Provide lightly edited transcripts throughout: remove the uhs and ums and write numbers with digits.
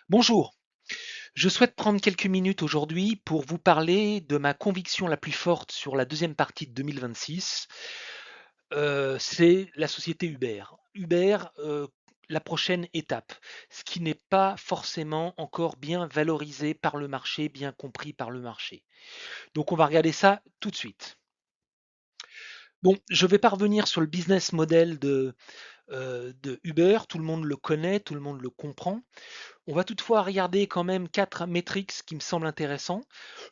Bonjour, je souhaite prendre quelques minutes aujourd'hui pour vous parler de ma conviction la plus forte sur la deuxième partie de 2026. C'est la société Uber. Uber, la prochaine étape, ce qui n'est pas forcément encore bien valorisé par le marché, bien compris par le marché. Donc on va regarder ça tout de suite. Bon, je vais pas revenir sur le business model de Uber, tout le monde le connaît, tout le monde le comprend. On va toutefois regarder quand même 4 métriques qui me semblent intéressants.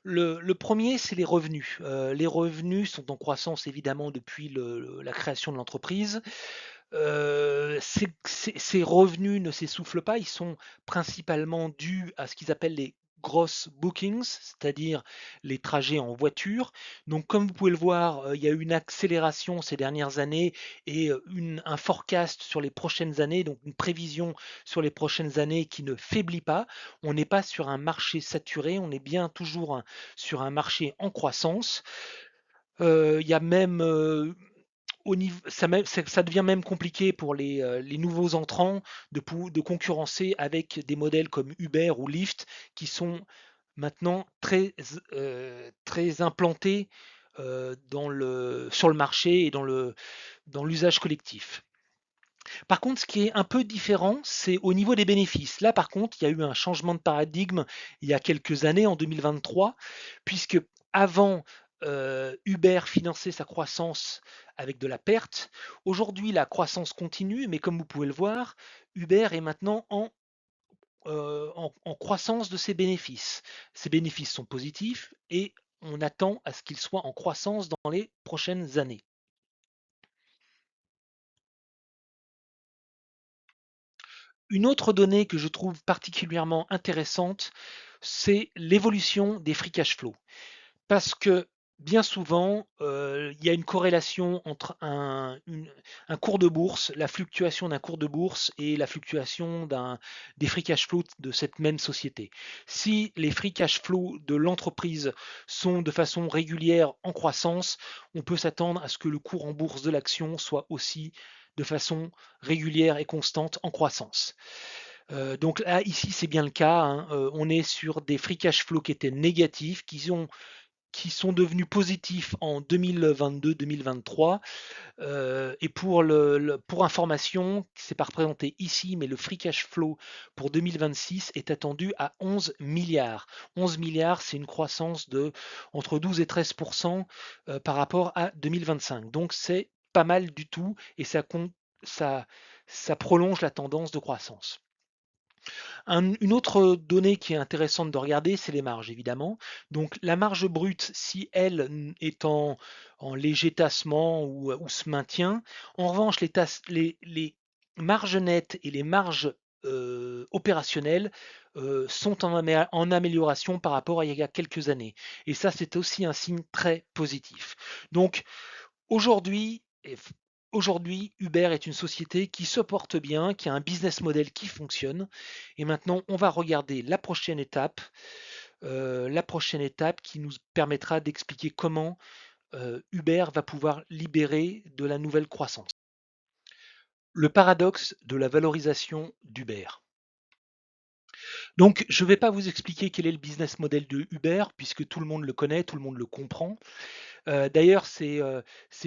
Le 1er, c'est les revenus. Les revenus sont en croissance évidemment depuis la création de l'entreprise. Ces revenus ne s'essoufflent pas, ils sont principalement dus à ce qu'ils appellent les gross bookings, c'est-à-dire les trajets en voiture. Donc comme vous pouvez le voir, il y a eu une accélération ces dernières années et un forecast sur les prochaines années, donc une prévision sur les prochaines années qui ne faiblit pas. On n'est pas sur un marché saturé, on est bien toujours sur un marché en croissance. Il y a même ça devient même compliqué pour les nouveaux entrants de concurrencer avec des modèles comme Uber ou Lyft qui sont maintenant très implantés sur le marché et dans l'usage collectif. Par contre, ce qui est un peu différent, c'est au niveau des bénéfices. Là, par contre, il y a eu un changement de paradigme il y a quelques années, en 2023, puisque avant, Uber finançait sa croissance avec de la perte. Aujourd'hui, la croissance continue, mais comme vous pouvez le voir, Uber est maintenant en croissance de ses bénéfices. Ses bénéfices sont positifs et on attend à ce qu'ils soient en croissance dans les prochaines années. Une autre donnée que je trouve particulièrement intéressante, c'est l'évolution des free cash flow. Parce que bien souvent, il y a une corrélation entre un cours de bourse, la fluctuation d'un cours de bourse et la fluctuation des free cash flow de cette même société. Si les free cash flow de l'entreprise sont de façon régulière en croissance, on peut s'attendre à ce que le cours en bourse de l'action soit aussi de façon régulière et constante en croissance. Donc là, ici, c'est bien le cas, hein. On est sur des free cash flow qui étaient négatifs, qui sont devenus positifs en 2022-2023. Et pour information, c'est pas représenté ici, mais le free cash flow pour 2026 est attendu à 11 milliards. 11 milliards, c'est une croissance de entre 12 et 13% par rapport à 2025. Donc c'est pas mal du tout et ça, ça prolonge la tendance de croissance. Une autre donnée qui est intéressante de regarder, c'est les marges, évidemment. Donc la marge brute, si elle est en léger tassement ou se maintient, en revanche, les marges nettes et les marges opérationnelles sont en amélioration par rapport à il y a quelques années. Et ça, c'est aussi un signe très positif. Donc aujourd'hui, Aujourd'hui, Uber est une société qui se porte bien, qui a un business model qui fonctionne. Et maintenant, on va regarder la prochaine étape qui nous permettra d'expliquer comment Uber va pouvoir libérer de la nouvelle croissance. Le paradoxe de la valorisation d'Uber. Donc, je ne vais pas vous expliquer quel est le business model de Uber, puisque tout le monde le connaît, tout le monde le comprend. D'ailleurs, c'est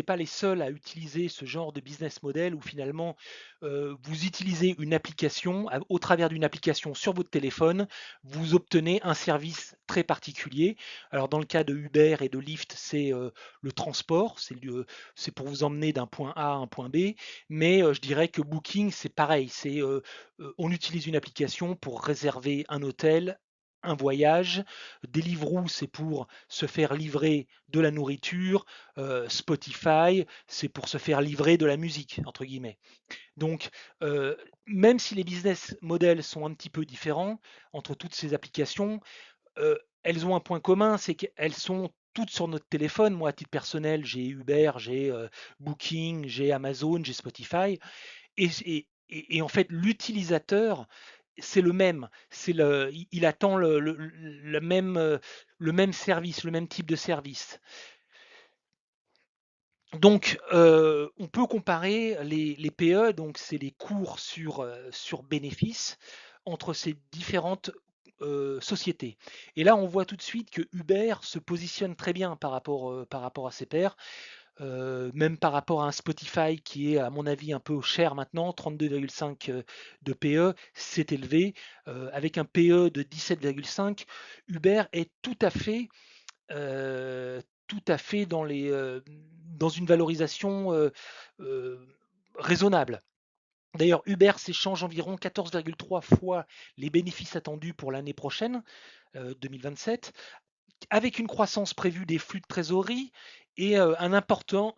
pas les seuls à utiliser ce genre de business model où finalement vous utilisez une application, au travers d'une application sur votre téléphone, vous obtenez un service très particulier. Alors dans le cas de Uber et de Lyft, c'est le transport, c'est pour vous emmener d'un point A à un point B, mais je dirais que Booking, c'est pareil, on utilise une application pour réserver un hôtel, un voyage. Deliveroo, c'est pour se faire livrer de la nourriture. Spotify, c'est pour se faire livrer de la musique, entre guillemets. Donc, même si les business models sont un petit peu différents entre toutes ces applications, elles ont un point commun, c'est qu'elles sont toutes sur notre téléphone. Moi, à titre personnel, j'ai Uber, j'ai Booking, j'ai Amazon, j'ai Spotify. Et en fait, l'utilisateur, c'est le même. Il attend le même service, le même type de service. Donc, on peut comparer les PE, donc c'est les cours sur bénéfices, entre ces différentes sociétés. Et là, on voit tout de suite que Uber se positionne très bien par rapport à ses pairs, même par rapport à un Spotify qui est, à mon avis, un peu cher maintenant, 32,5 de PE, c'est élevé. Avec un PE de 17,5, Uber est tout à fait dans une valorisation raisonnable. D'ailleurs, Uber s'échange environ 14,3 fois les bénéfices attendus pour l'année prochaine, 2027, avec une croissance prévue des flux de trésorerie et un important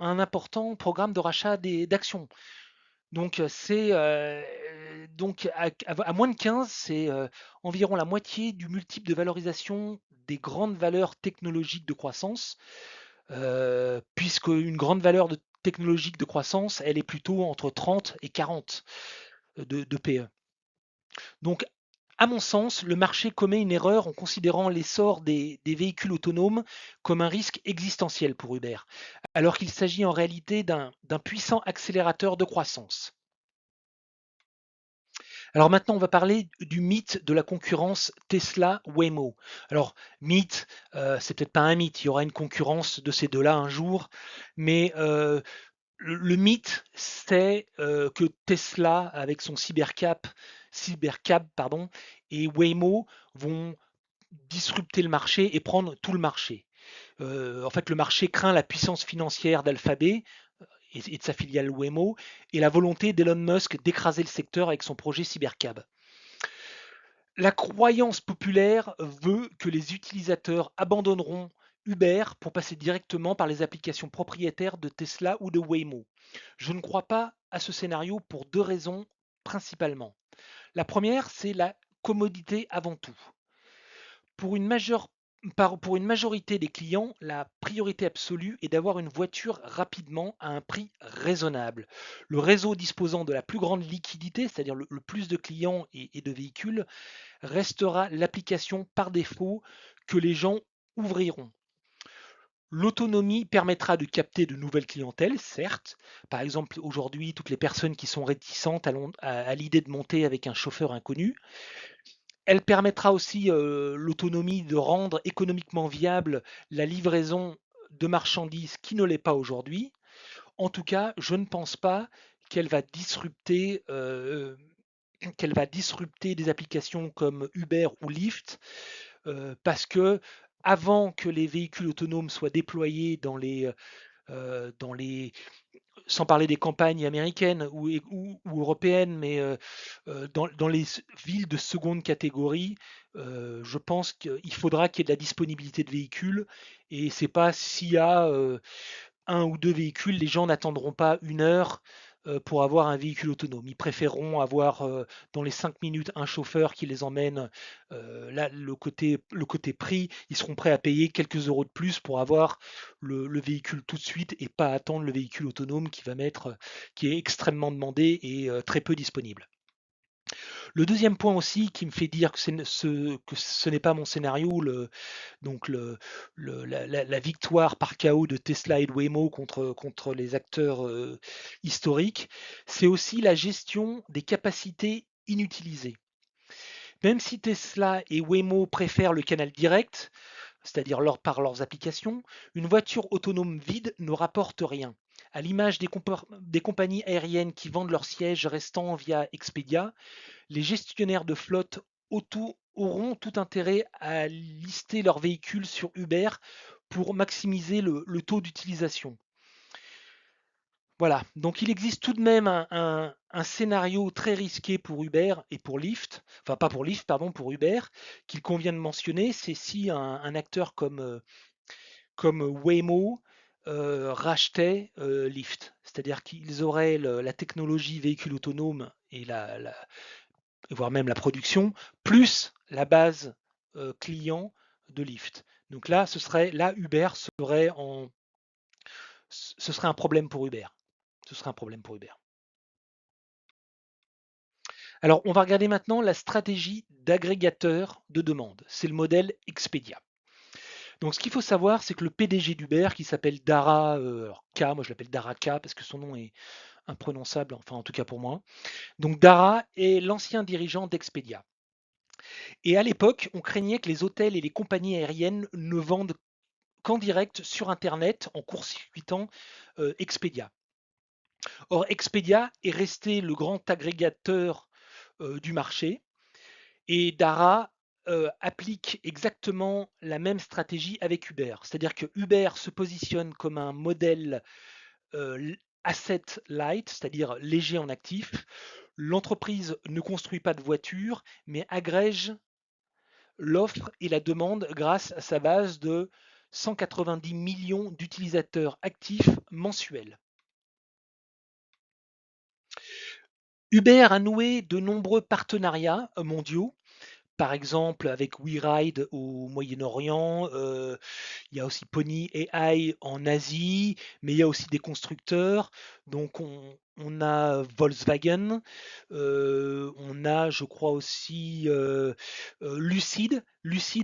programme de rachat d'actions. Donc, à moins de 15, c'est environ la moitié du multiple de valorisation des grandes valeurs technologiques de croissance, puisque une grande valeur technologique de croissance, elle est plutôt entre 30 et 40 de PE. Donc, à mon sens, le marché commet une erreur en considérant l'essor des véhicules autonomes comme un risque existentiel pour Uber, alors qu'il s'agit en réalité d'un puissant accélérateur de croissance. Alors maintenant, on va parler du mythe de la concurrence Tesla-Waymo. Alors, mythe, c'est peut-être pas un mythe, il y aura une concurrence de ces deux-là un jour, mais le mythe, c'est que Tesla, avec son Cybercab pardon, et Waymo vont disrupter le marché et prendre tout le marché. En fait, le marché craint la puissance financière d'Alphabet et de sa filiale Waymo et la volonté d'Elon Musk d'écraser le secteur avec son projet Cybercab. La croyance populaire veut que les utilisateurs abandonneront Uber pour passer directement par les applications propriétaires de Tesla ou de Waymo. Je ne crois pas à ce scénario pour deux raisons principalement. La première, c'est la commodité avant tout. Pour une, pour une majorité des clients, la priorité absolue est d'avoir une voiture rapidement à un prix raisonnable. Le réseau disposant de la plus grande liquidité, c'est-à-dire le plus de clients et de véhicules, restera l'application par défaut que les gens ouvriront. L'autonomie permettra de capter de nouvelles clientèles, certes. Par exemple, aujourd'hui, toutes les personnes qui sont réticentes à l'idée de monter avec un chauffeur inconnu. Elle permettra aussi l'autonomie de rendre économiquement viable la livraison de marchandises qui ne l'est pas aujourd'hui. En tout cas, je ne pense pas qu'elle va disrupter des applications comme Uber ou Lyft, parce que avant que les véhicules autonomes soient déployés dans les sans parler des campagnes américaines ou européennes, mais dans les villes de seconde catégorie, je pense qu'il faudra qu'il y ait de la disponibilité de véhicules. Et c'est pas s'il y a un ou deux véhicules, les gens n'attendront pas une heure pour avoir un véhicule autonome. Ils préféreront avoir dans les 5 minutes un chauffeur qui les emmène. Là, le côté prix, ils seront prêts à payer quelques euros de plus pour avoir le véhicule tout de suite et pas attendre le véhicule autonome qui est extrêmement demandé et très peu disponible. Le deuxième point aussi qui me fait dire que ce n'est pas mon scénario, donc la victoire par chaos de Tesla et de Waymo contre les acteurs historiques, c'est aussi la gestion des capacités inutilisées. Même si Tesla et Waymo préfèrent le canal direct, c'est-à-dire par leurs applications, une voiture autonome vide ne rapporte rien. À l'image des compagnies aériennes qui vendent leurs sièges restants via Expedia, les gestionnaires de flotte auto auront tout intérêt à lister leurs véhicules sur Uber pour maximiser le taux d'utilisation. Voilà, donc il existe tout de même un scénario très risqué pour Uber et pour Lyft, enfin pas pour Lyft, pardon, pour Uber, qu'il convient de mentionner, c'est si un acteur comme Waymo rachetait Lyft. C'est-à-dire qu'ils auraient la technologie véhicule autonome et voire même la production, plus la base client de Lyft. Donc là, Uber ce serait un problème pour Uber. Ce serait un problème pour Uber. Alors, on va regarder maintenant la stratégie d'agrégateur de demande. C'est le modèle Expedia. Donc, ce qu'il faut savoir, c'est que le PDG d'Uber, qui s'appelle Dara K, moi je l'appelle Dara K parce que son nom est imprononçable, enfin en tout cas pour moi. Donc, Dara est l'ancien dirigeant d'Expedia. Et à l'époque, on craignait que les hôtels et les compagnies aériennes ne vendent qu'en direct sur Internet en court-circuitant Expedia. Or, Expedia est resté le grand agrégateur du marché et Dara applique exactement la même stratégie avec Uber. C'est-à-dire que Uber se positionne comme un modèle asset light, c'est-à-dire léger en actifs. L'entreprise ne construit pas de voitures, mais agrège l'offre et la demande grâce à sa base de 190 millions d'utilisateurs actifs mensuels. Uber a noué de nombreux partenariats mondiaux, par exemple avec WeRide au Moyen-Orient, il y a aussi Pony AI en Asie, mais il y a aussi des constructeurs. Donc on a Volkswagen, on a, je crois aussi Lucid.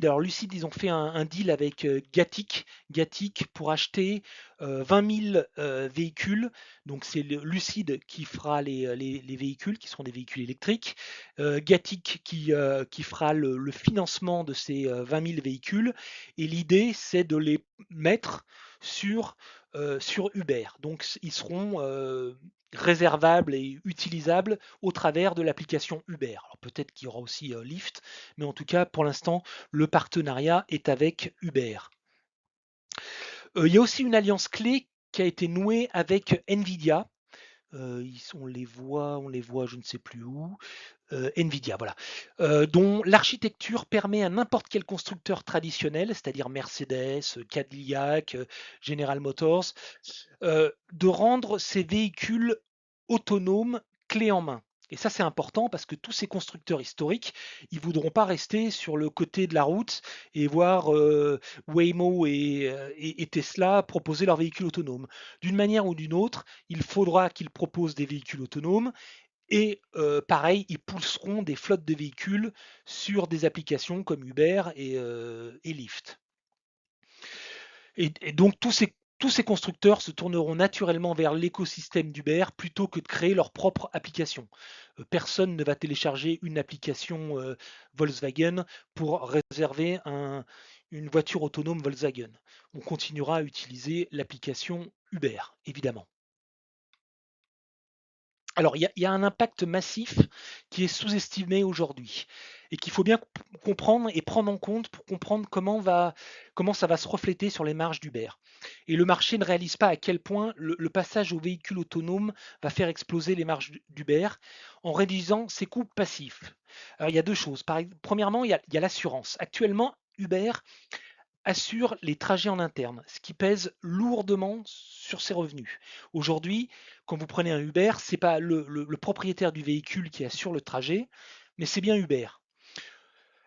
Alors Lucid, ils ont fait un deal avec Gatik pour acheter 20 000 véhicules. Donc c'est Lucid qui fera les véhicules, qui seront des véhicules électriques. Gatik qui fera le financement de ces 20 000 véhicules. Et l'idée, c'est de les mettre sur Uber. Donc, ils seront réservables et utilisables au travers de l'application Uber. Alors, peut-être qu'il y aura aussi Lyft, mais en tout cas, pour l'instant, le partenariat est avec Uber. Il y a aussi une alliance clé qui a été nouée avec Nvidia. On les voit, je ne sais plus où. Nvidia, voilà, dont l'architecture permet à n'importe quel constructeur traditionnel, c'est-à-dire Mercedes, Cadillac, General Motors, de rendre ces véhicules autonomes clés en main. Et ça, c'est important parce que tous ces constructeurs historiques, ils ne voudront pas rester sur le côté de la route et voir Waymo et Tesla proposer leurs véhicules autonomes. D'une manière ou d'une autre, il faudra qu'ils proposent des véhicules autonomes et pareil, ils pousseront des flottes de véhicules sur des applications comme Uber et Lyft. Et donc tous ces constructeurs se tourneront naturellement vers l'écosystème d'Uber plutôt que de créer leur propre application. Personne ne va télécharger une application Volkswagen pour réserver une voiture autonome Volkswagen. On continuera à utiliser l'application Uber, évidemment. Alors, il y a un impact massif qui est sous-estimé aujourd'hui et qu'il faut bien comprendre et prendre en compte pour comprendre comment ça va se refléter sur les marges d'Uber. Et le marché ne réalise pas à quel point le passage au véhicule autonome va faire exploser les marges d'Uber en réduisant ses coûts passifs. Alors, il y a deux choses. Premièrement, il y a l'assurance. Actuellement, Uber assure les trajets en interne, ce qui pèse lourdement sur ses revenus. Aujourd'hui, quand vous prenez un Uber, ce n'est pas le propriétaire du véhicule qui assure le trajet, mais c'est bien Uber.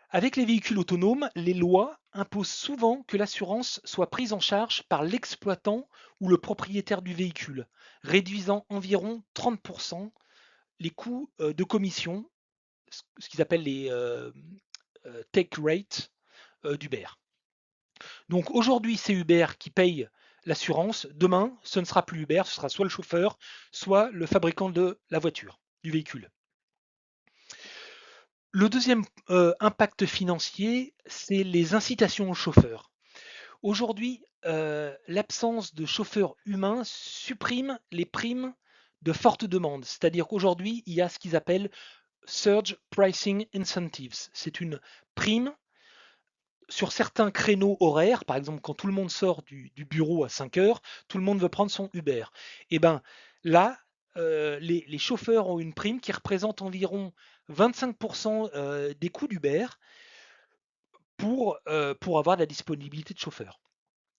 Avec les véhicules autonomes, les lois imposent souvent que l'assurance soit prise en charge par l'exploitant ou le propriétaire du véhicule, réduisant environ 30% les coûts de commission, ce qu'ils appellent les take rates d'Uber. Donc aujourd'hui, c'est Uber qui paye l'assurance. Demain, ce ne sera plus Uber, ce sera soit le chauffeur, soit le fabricant de la voiture, du véhicule. Le deuxième impact financier, c'est les incitations aux chauffeurs. Aujourd'hui, l'absence de chauffeurs humains supprime les primes de forte demande. C'est-à-dire qu'aujourd'hui, il y a ce qu'ils appellent Surge Pricing Incentives. C'est une prime sur certains créneaux horaires, par exemple quand tout le monde sort du bureau à 5 heures, tout le monde veut prendre son Uber. Et bien là, les chauffeurs ont une prime qui représente environ 25% des coûts d'Uber pour avoir de la disponibilité de chauffeurs.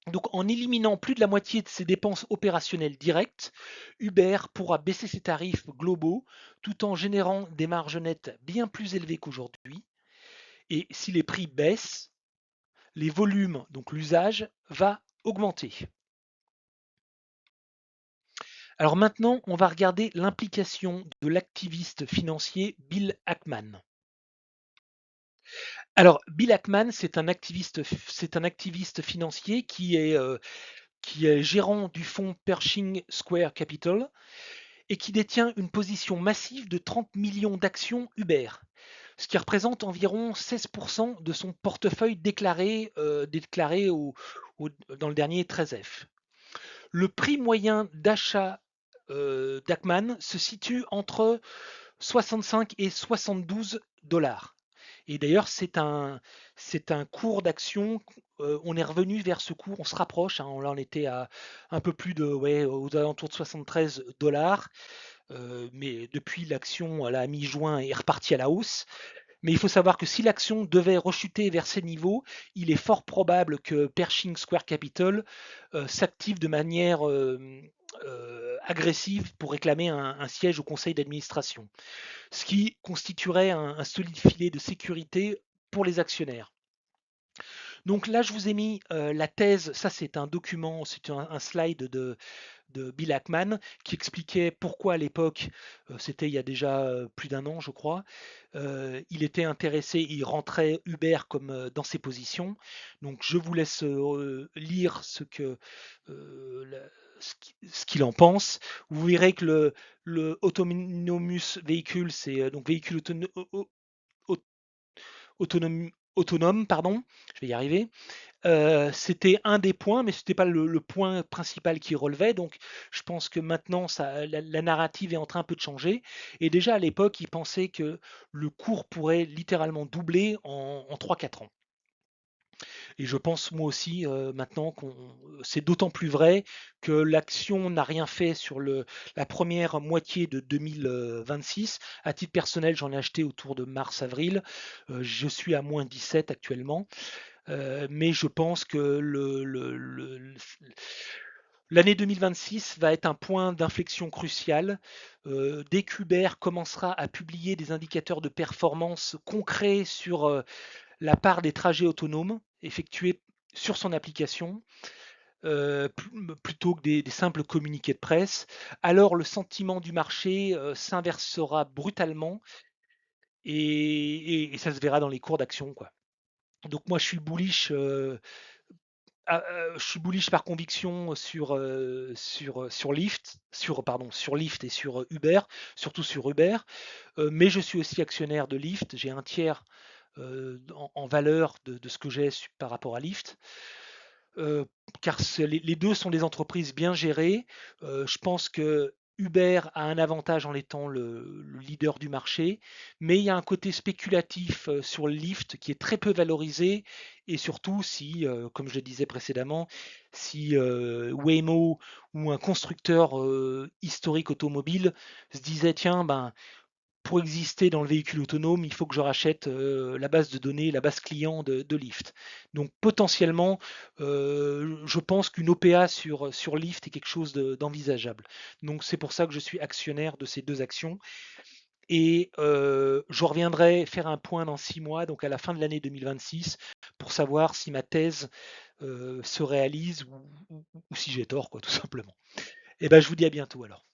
Donc en éliminant plus de la moitié de ses dépenses opérationnelles directes, Uber pourra baisser ses tarifs globaux tout en générant des marges nettes bien plus élevées qu'aujourd'hui. Et si les prix baissent, les volumes, donc l'usage, va augmenter. Alors maintenant, on va regarder l'implication de l'activiste financier Bill Ackman. Alors, Bill Ackman, c'est un activiste financier qui est gérant du fonds Pershing Square Capital et qui détient une position massive de 30 millions d'actions Uber, ce qui représente environ 16% de son portefeuille déclaré dans le dernier 13F. Le prix moyen d'achat d'Ackman se situe entre 65 et 72 dollars. Et d'ailleurs, c'est un cours d'action. On est revenu vers ce cours, on se rapproche. Hein, là, on était à un peu plus de, ouais, aux alentours de 73 dollars. Mais depuis l'action à la mi-juin est repartie à la hausse. Mais il faut savoir que si l'action devait rechuter vers ces niveaux, il est fort probable que Pershing Square Capital s'active de manière agressive pour réclamer un siège au conseil d'administration, ce qui constituerait un solide filet de sécurité pour les actionnaires. Donc là, je vous ai mis la thèse, ça c'est un document, c'est un slide de Bill Ackman qui expliquait pourquoi à l'époque, c'était il y a déjà plus d'un an je crois, il était intéressé, il rentrait Uber comme dans ses positions. Donc je vous laisse lire ce qu'il en pense. Vous verrez que le autonomous véhicule, c'est donc véhicule autonome, pardon, je vais y arriver. C'était un des points, mais ce n'était pas le point principal qui relevait. Donc, je pense que maintenant, la narrative est en train un peu de changer. Et déjà à l'époque, il pensait que le cours pourrait littéralement doubler en 3-4 ans. Et je pense moi aussi maintenant que c'est d'autant plus vrai que l'action n'a rien fait sur la première moitié de 2026. À titre personnel, j'en ai acheté autour de mars-avril. Je suis à moins 17 actuellement. Mais je pense que l'année 2026 va être un point d'inflexion crucial. Dès qu'Uber commencera à publier des indicateurs de performance concrets sur la part des trajets autonomes effectués sur son application, plutôt que des simples communiqués de presse, alors le sentiment du marché s'inversera brutalement et ça se verra dans les cours d'action, quoi. Donc moi je suis bullish par conviction sur Lyft, sur Lyft et sur Uber, surtout sur Uber. Mais je suis aussi actionnaire de Lyft. J'ai un tiers en valeur de ce que j'ai par rapport à Lyft. Car les deux sont des entreprises bien gérées. Je pense que Uber a un avantage en étant le leader du marché, mais il y a un côté spéculatif sur le Lyft qui est très peu valorisé, et surtout si, comme je le disais précédemment, si Waymo ou un constructeur historique automobile se disait tiens, ben, pour exister dans le véhicule autonome, il faut que je rachète la base de données, la base client de Lyft. Donc potentiellement, je pense qu'une OPA sur Lyft est quelque chose d'envisageable. Donc c'est pour ça que je suis actionnaire de ces deux actions. Et je reviendrai faire un point dans 6 mois, donc à la fin de l'année 2026, pour savoir si ma thèse se réalise ou si j'ai tort, quoi, tout simplement. Et ben je vous dis à bientôt alors.